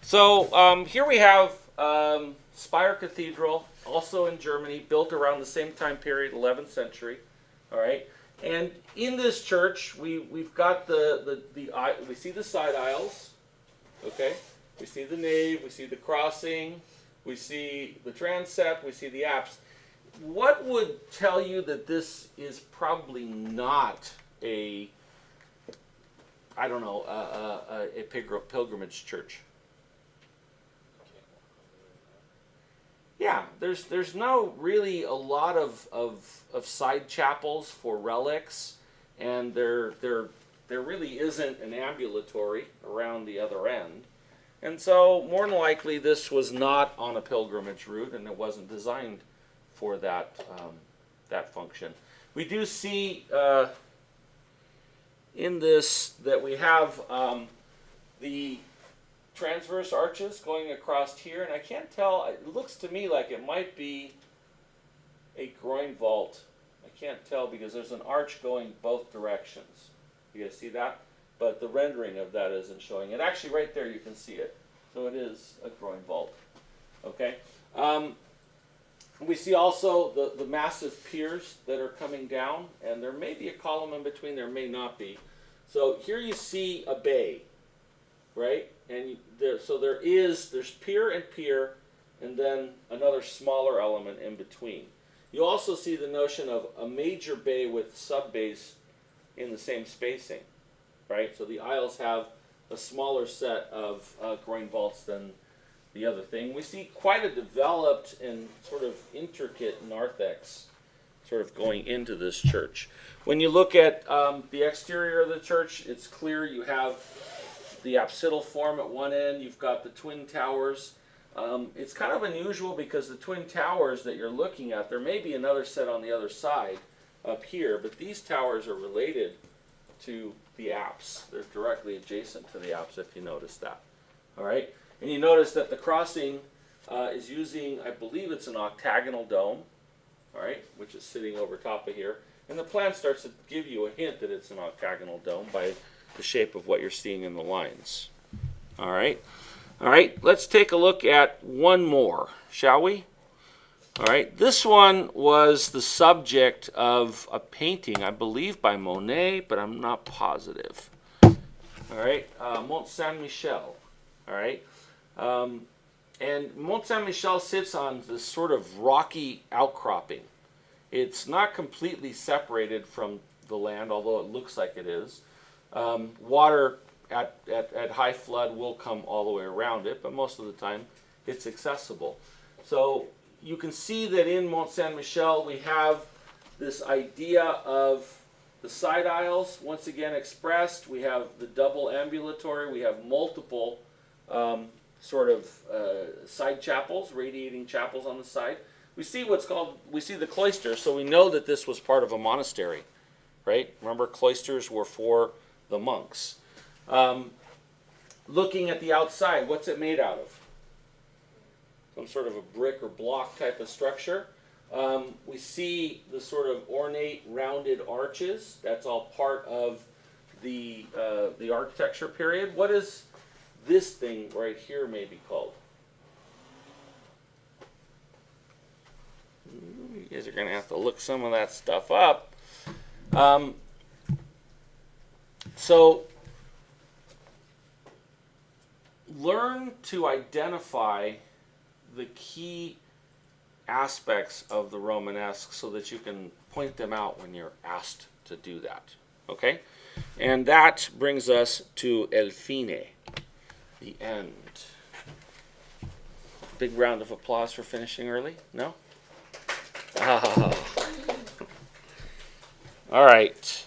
Here we have Speyer Cathedral, also in Germany, built around the same time period, 11th century. All right, and in this church, we've got we see the side aisles. Okay, we see the nave, we see the crossing, we see the transept, we see the apse. What would tell you that this is probably not a, I don't know, a pilgrimage church? Yeah, there's no really a lot of side chapels for relics, and there really isn't an ambulatory around the other end. And so more than likely this was not on a pilgrimage route, and it wasn't designed for that that function. We do see in this that we have the transverse arches going across here, and I can't tell, it looks to me like it might be a groin vault. I can't tell because there's an arch going both directions. You guys see that? But the rendering of that isn't showing it. Actually, right there you can see it. So it is a groin vault. Okay? We see also the massive piers that are coming down, and there may be a column in between, there may not be. So here you see a bay, right? And there's pier and pier, and then another smaller element in between. You also see the notion of a major bay with sub-bays in the same spacing, right? So the aisles have a smaller set of groin vaults than the other thing. We see quite a developed and sort of intricate narthex sort of going into this church. When you look at the exterior of the church, it's clear you have the apsidal form at one end, you've got the twin towers. It's kind of unusual because the twin towers that you're looking at, there may be another set on the other side up here, but these towers are related to the apse. They're directly adjacent to the apse, if you notice that. All right, and you notice that the crossing is using, I believe it's an octagonal dome, all right, which is sitting over top of here. And the plan starts to give you a hint that it's an octagonal dome by the shape of what you're seeing in the lines. All right, let's take a look at one more, shall we? All right, this one was the subject of a painting, I believe by Monet, but I'm not positive. All right, Mont Saint-Michel. All right, and Mont Saint-Michel sits on this sort of rocky outcropping. It's not completely separated from the land, although it looks like it is. Water at high flood will come all the way around it, but most of the time it's accessible. So you can see that in Mont Saint-Michel we have this idea of the side aisles once again expressed. We have the double ambulatory. We have multiple sort of side chapels, radiating chapels on the side. We see the cloister, so we know that this was part of a monastery, right? Remember, cloisters were for the monks. Looking at the outside, what's it made out of? Some sort of a brick or block type of structure. We see the sort of ornate rounded arches. That's all part of the architecture period. What is this thing right here maybe called? You guys are going to have to look some of that stuff up. So learn to identify the key aspects of the Romanesque so that you can point them out when you're asked to do that. Okay? And that brings us to El Fine, the end. Big round of applause for finishing early? No? Oh. All right.